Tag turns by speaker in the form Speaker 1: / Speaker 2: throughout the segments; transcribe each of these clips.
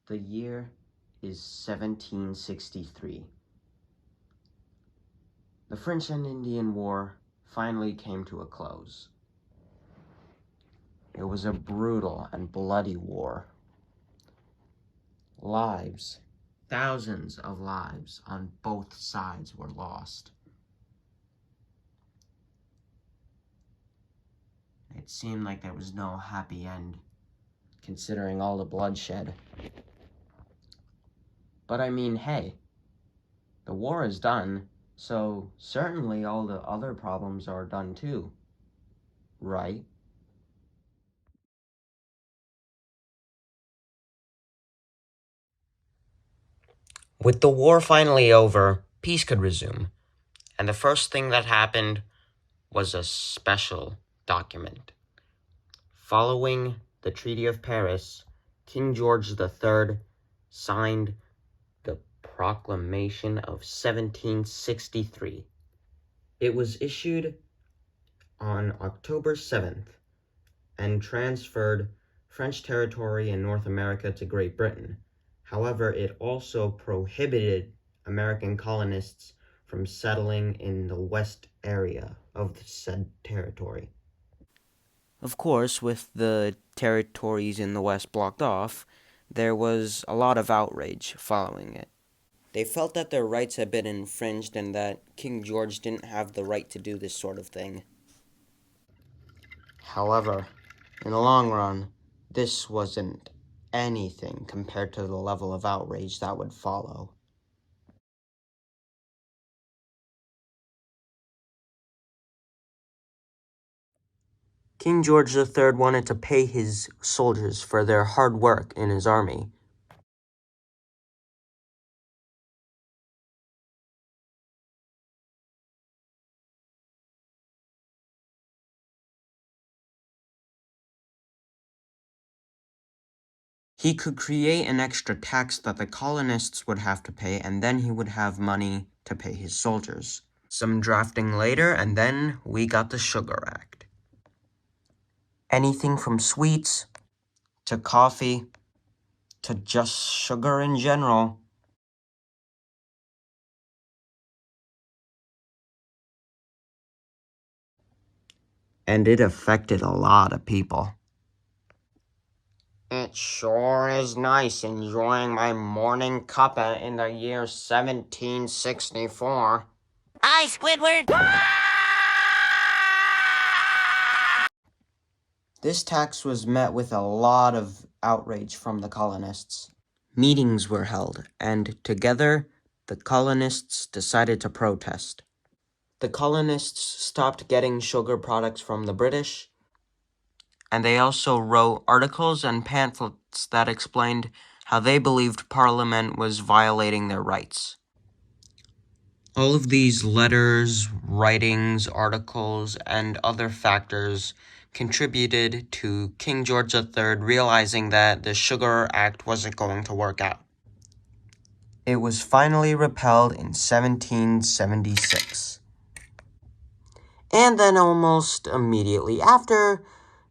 Speaker 1: The year is 1763. The French and Indian War finally came to a close. It was a brutal and bloody war. Lives, thousands of lives on both sides were lost. It seemed like there was no happy end, considering all the bloodshed. But I mean, hey, the war is done, so certainly all the other problems are done too, right? With the war finally over, peace could resume, and the first thing that happened was a special document. Following the Treaty of Paris, King George III signed the Proclamation of 1763. It was issued on October 7th and transferred French territory in North America to Great Britain. However, it also prohibited American colonists from settling in the west area of the said territory. Of course, with the territories in the west blocked off, there was a lot of outrage following it. They felt that their rights had been infringed and that King George didn't have the right to do this sort of thing. However, in the long run, this wasn't anything compared to the level of outrage that would follow. King George III wanted to pay his soldiers for their hard work in his army. He could create an extra tax that the colonists would have to pay, and then he would have money to pay his soldiers. Some drafting later, and then we got the Sugar Act. Anything from sweets to coffee to just sugar in general. And it affected a lot of people. It sure is nice enjoying my morning cuppa in the year 1764.
Speaker 2: Hi, Squidward!
Speaker 1: This tax was met with a lot of outrage from the colonists. Meetings were held, and together, the colonists decided to protest. The colonists stopped getting sugar products from the British, and they also wrote articles and pamphlets that explained how they believed Parliament was violating their rights. All of these letters, writings, articles, and other factors contributed to King George III realizing that the Sugar Act wasn't going to work out. It was finally repealed in 1776. And then almost immediately after,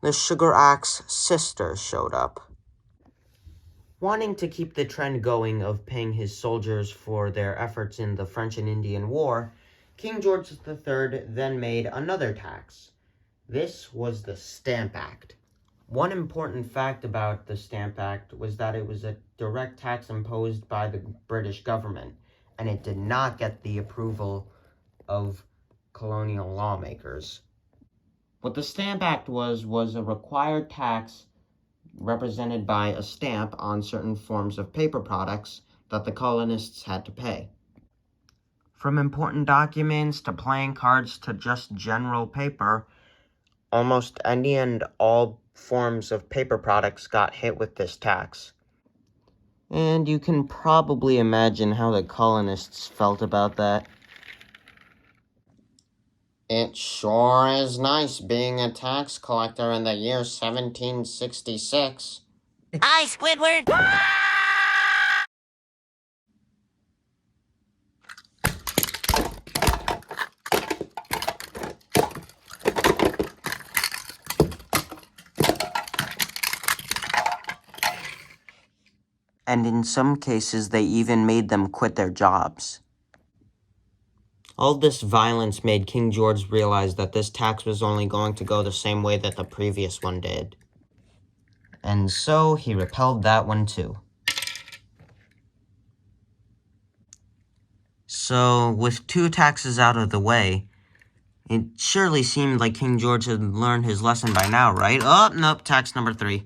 Speaker 1: the Sugar Act's sister showed up. Wanting to keep the trend going of paying his soldiers for their efforts in the French and Indian War, King George III then made another tax. This was the Stamp Act. One important fact about the Stamp Act was that it was a direct tax imposed by the British government, and it did not get the approval of colonial lawmakers. What the Stamp Act was a required tax represented by a stamp on certain forms of paper products that the colonists had to pay. From important documents to playing cards to just general paper, almost any and all forms of paper products got hit with this tax. And you can probably imagine how the colonists felt about that. It sure is nice being a tax collector in the year 1766.
Speaker 2: Hi, Squidward!
Speaker 1: And in some cases, they even made them quit their jobs. All this violence made King George realize that this tax was only going to go the same way that the previous one did. And so he repelled that one too. So, with 2 taxes out of the way, it surely seemed like King George had learned his lesson by now, right? Oh, nope, tax number 3.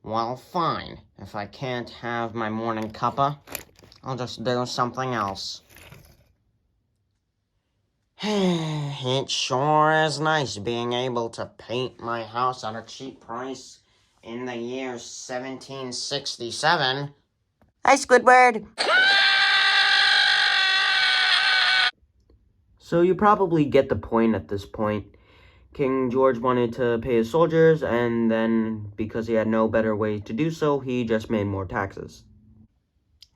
Speaker 1: Well, fine. If I can't have my morning cuppa, I'll just do something else. It sure is nice being able to paint my house at a cheap price in the year 1767. Hi, Squidward! So you probably get the point at this point. King George wanted to pay his soldiers, and then, because he had no better way to do so, he just made more taxes.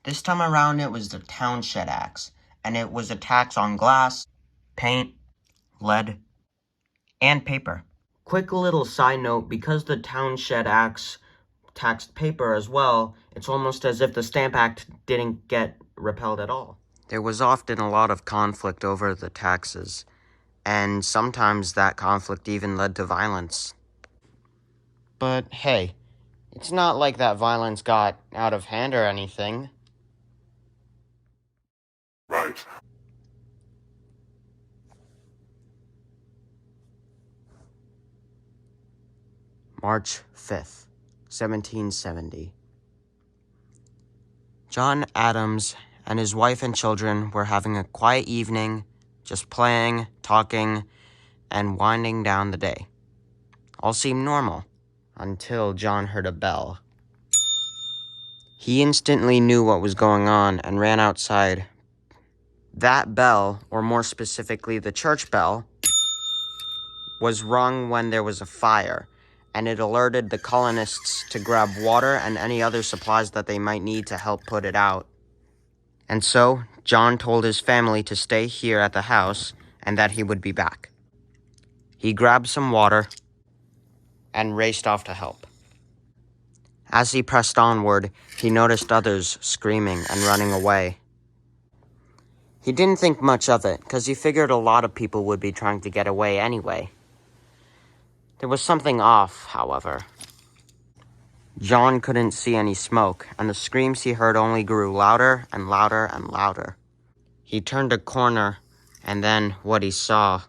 Speaker 1: This time around, it was the Townshend Acts, and it was a tax on glass, paint, lead, and paper. Quick little side note, because the Townshend Acts taxed paper as well, it's almost as if the Stamp Act didn't get repealed at all. There was often a lot of conflict over the taxes, and sometimes that conflict even led to violence. But hey, it's not like that violence got out of hand or anything. Right. March 5th, 1770. John Adams and his wife and children were having a quiet evening, just playing, talking, and winding down the day. All seemed normal, until John heard a bell. He instantly knew what was going on and ran outside. That bell, or more specifically the church bell, was rung when there was a fire, and it alerted the colonists to grab water and any other supplies that they might need to help put it out. And so, John told his family to stay here at the house and that he would be back. He grabbed some water and raced off to help. As he pressed onward, he noticed others screaming and running away. He didn't think much of it, because he figured a lot of people would be trying to get away anyway. There was something off, however. John couldn't see any smoke, and the screams he heard only grew louder and louder and louder. He turned a corner, and then what he saw